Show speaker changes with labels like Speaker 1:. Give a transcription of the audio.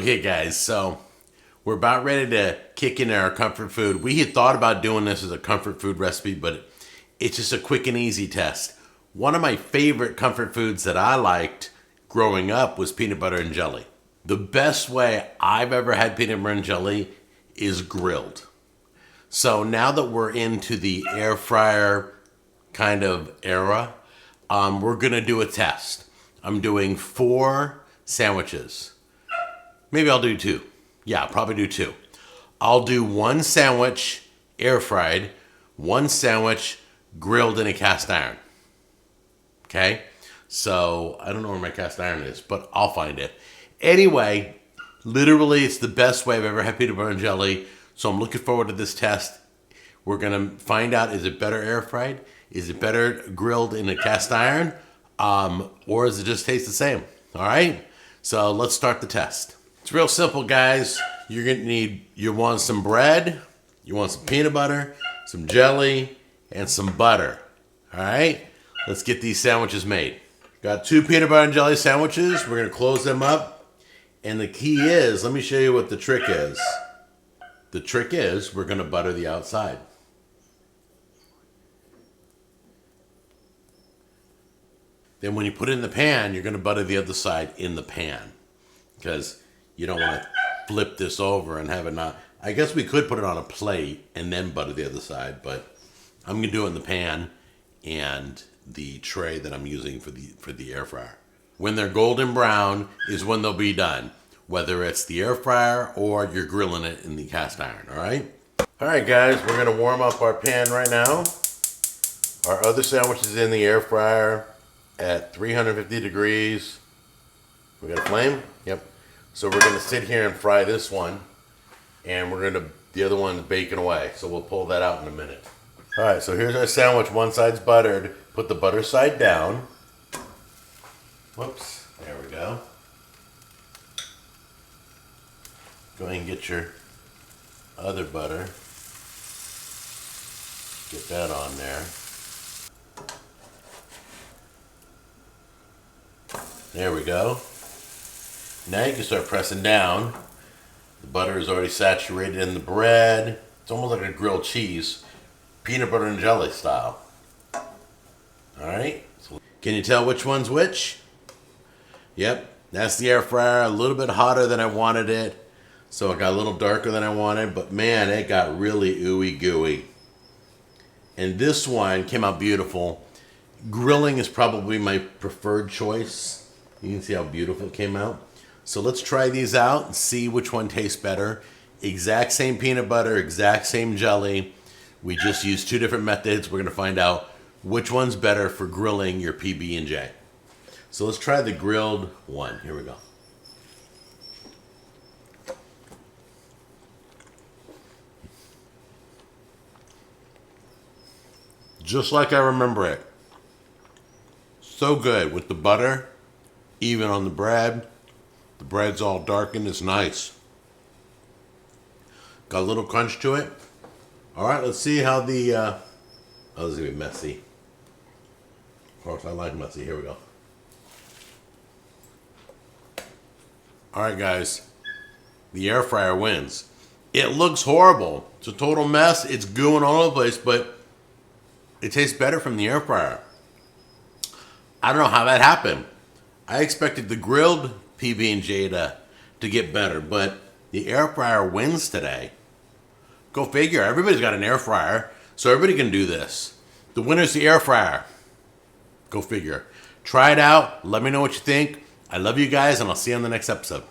Speaker 1: Okay guys, so we're about ready to kick into our comfort food. We had thought about doing this as a comfort food recipe, but it's just a quick and easy test. One of my favorite comfort foods that I liked growing up was peanut butter and jelly. The best way I've ever had peanut butter and jelly is grilled. So now that we're into the air fryer kind of era, we're gonna do a test. I'm doing 4 sandwiches. Maybe I'll do 2. Yeah, I'll probably do 2. I'll do 1 sandwich air fried, 1 sandwich grilled in a cast iron. Okay? So, I don't know where my cast iron is, but I'll find it. Anyway, literally it's the best way I've ever had peanut butter and jelly. So I'm looking forward to this test. We're going to find out, is it better air fried? Is it better grilled in a cast iron? Or does it just taste the same? All right? So let's start the test. It's real simple, guys. You're going to need, you want some bread, you want some peanut butter, some jelly, and some butter. All right? Let's get these sandwiches made. Got 2 peanut butter and jelly sandwiches. We're going to close them up. And the key is, let me show you what the trick is. The trick is we're going to butter the outside. Then when you put it in the pan, you're going to butter the other side in the pan. Because you don't want to flip this over and have it not. I guess we could put it on a plate and then butter the other side, but I'm going to do it in the pan and the tray that I'm using for the air fryer. When they're golden brown is when they'll be done, whether it's the air fryer or you're grilling it in the cast iron, all right? All right, guys, we're going to warm up our pan right now. Our other sandwich is in the air fryer at 350 degrees. We got a flame? Yep. So we're going to sit here and fry this one, and the other one's baking away. So we'll pull that out in a minute. All right, so here's our sandwich. One side's buttered. Put the butter side down. Whoops, there we go. Go ahead and get your other butter. Get that on there. There we go. Now you can start pressing down. The butter is already saturated in the bread. It's almost like a grilled cheese, peanut butter and jelly style. All right. So can you tell which one's which? Yep, that's the air fryer. A little bit hotter than I wanted it, so it got a little darker than I wanted. But man, it got really ooey gooey. And this one came out beautiful. Grilling is probably my preferred choice. You can see how beautiful it came out. So let's try these out and see which one tastes better. Exact same peanut butter, exact same jelly. We just used 2 different methods. We're gonna find out which one's better for grilling your PB&J. So let's try the grilled one. Here we go. Just like I remember it. So good with the butter, even on the bread. The bread's all darkened, it's nice. Got a little crunch to it. All right, let's see how the, oh, this is gonna be messy. Of course, I like messy, here we go. All right, guys, the air fryer wins. It looks horrible. It's a total mess. It's gooing all over the place, but it tastes better from the air fryer. I don't know how that happened. I expected the grilled PB&J to get better, but the air fryer wins today. Go figure. Everybody's got an air fryer, so everybody can do this. The winner's the air fryer. Go figure. Try it out. Let me know what you think. I love you guys, and I'll see you on the next episode.